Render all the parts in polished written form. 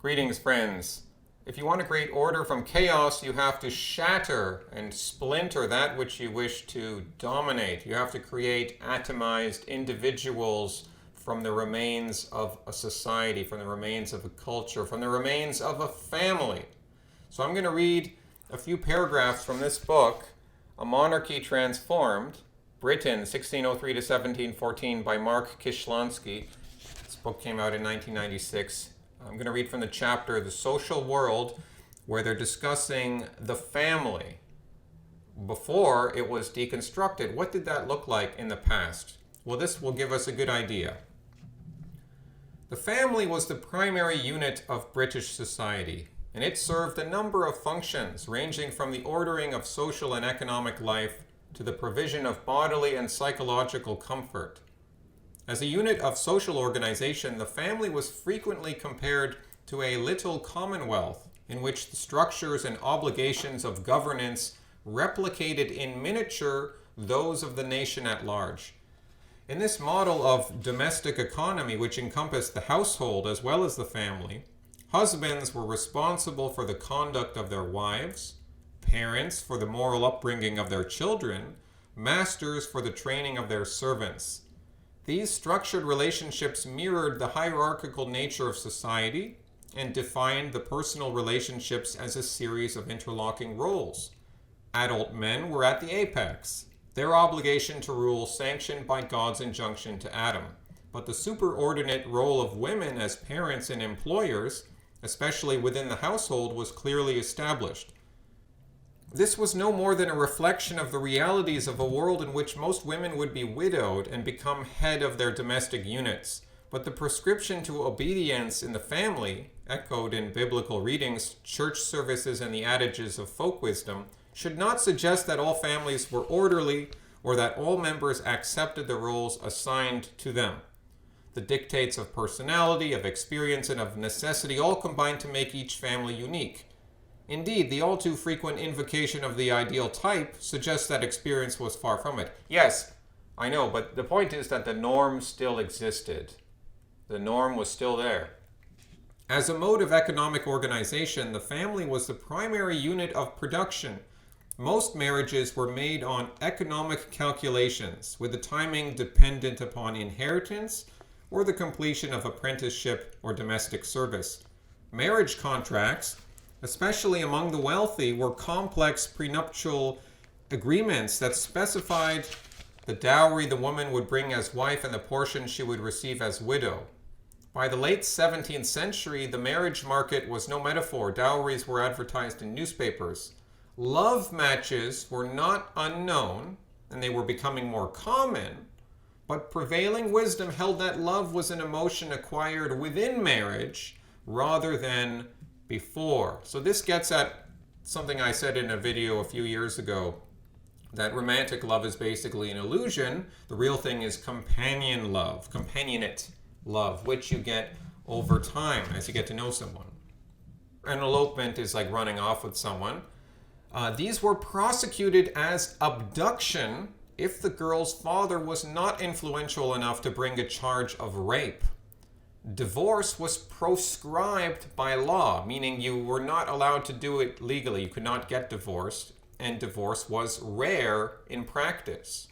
Greetings, friends. If you want to create order from chaos, you have to shatter and splinter that which you wish to dominate. You have to create atomized individuals from the remains of a society, from the remains of a culture, from the remains of a family. So I'm going to read a few paragraphs from this book, A Monarchy Transformed, Britain, 1603 to 1714, by Mark Kishlonsky. This book came out in 1996. I'm going to read from the chapter, The Social World, where they're discussing the family. Before it was deconstructed, what did that look like in the past? Well, this will give us a good idea. The family was the primary unit of British society, and it served a number of functions, ranging from the ordering of social and economic life to the provision of bodily and psychological comfort. As a unit of social organization, the family was frequently compared to a little commonwealth in which the structures and obligations of governance replicated in miniature those of the nation at large. In this model of domestic economy, which encompassed the household as well as the family, husbands were responsible for the conduct of their wives, parents for the moral upbringing of their children, masters for the training of their servants. These structured relationships mirrored the hierarchical nature of society and defined the personal relationships as a series of interlocking roles. Adult men were at the apex, their obligation to rule sanctioned by God's injunction to Adam. But the superordinate role of women as parents and employers, especially within the household, was clearly established. This was no more than a reflection of the realities of a world in which most women would be widowed and become head of their domestic units. But the prescription to obedience in the family, echoed in biblical readings, church services, and the adages of folk wisdom, should not suggest that all families were orderly or that all members accepted the roles assigned to them. The dictates of personality, of experience, and of necessity all combine to make each family unique. Indeed, the all too frequent invocation of the ideal type suggests that experience was far from it. Yes, I know, but the point is that the norm still existed. The norm was still there. As a mode of economic organization, the family was the primary unit of production. Most marriages were made on economic calculations, with the timing dependent upon inheritance or the completion of apprenticeship or domestic service. Marriage contracts, especially among the wealthy, were complex prenuptial agreements that specified the dowry the woman would bring as wife and the portion she would receive as widow. By the late 17th century, the marriage market was no metaphor. Dowries were advertised in newspapers. Love matches were not unknown, and they were becoming more common, but prevailing wisdom held that love was an emotion acquired within marriage rather than before. So this gets at something I said in a video a few years ago, that romantic love is basically an illusion. The real thing is companion love, companionate love, which you get over time as you get to know someone. An elopement is like running off with someone. These were prosecuted as abduction if the girl's father was not influential enough to bring a charge of rape. Divorce was proscribed by law, meaning you were not allowed to do it legally. You could not get divorced, and divorce was rare in practice.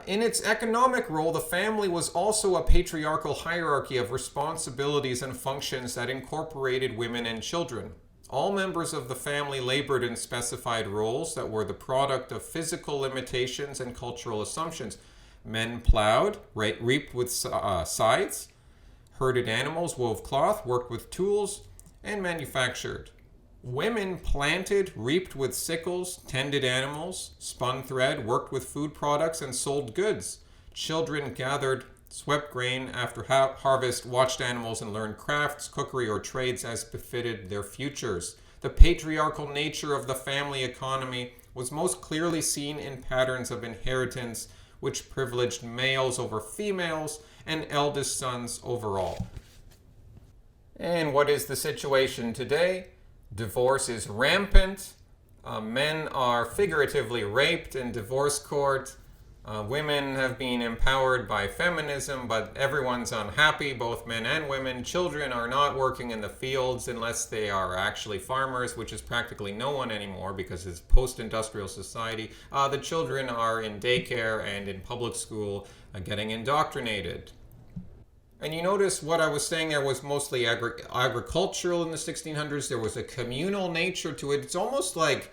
In its economic role, the family was also a patriarchal hierarchy of responsibilities and functions that incorporated women and children. All members of the family labored in specified roles that were the product of physical limitations and cultural assumptions. Men plowed, reaped with scythes, herded animals, wove cloth, worked with tools, and manufactured. Women planted, reaped with sickles, tended animals, spun thread, worked with food products, and sold goods. Children gathered, swept grain after harvest, watched animals, and learned crafts, cookery, or trades as befitted their futures. The patriarchal nature of the family economy was most clearly seen in patterns of inheritance, which privileged males over females and eldest sons overall. And what is the situation today? Divorce is rampant. Men are figuratively raped in divorce court. Women have been empowered by feminism, but everyone's unhappy, both men and women. Children are not working in the fields unless they are actually farmers, which is practically no one anymore because it's post-industrial society. The children are in daycare and in public school getting indoctrinated. And you notice what I was saying there was mostly agricultural in the 1600s. There was a communal nature to it. It's almost like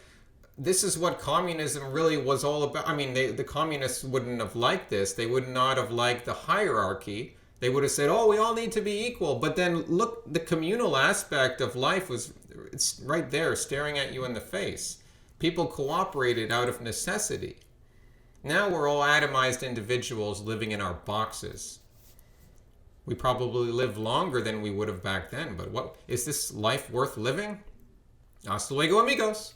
this is what communism really was all about. I mean, the communists wouldn't have liked this. They would not have liked the hierarchy. They would have said, "Oh, we all need to be equal." But then look, the communal aspect of life was it's right there, staring at you in the face. People cooperated out of necessity. Now we're all atomized individuals living in our boxes. We probably live longer than we would have back then. But what is this life worth living? Hasta luego, amigos.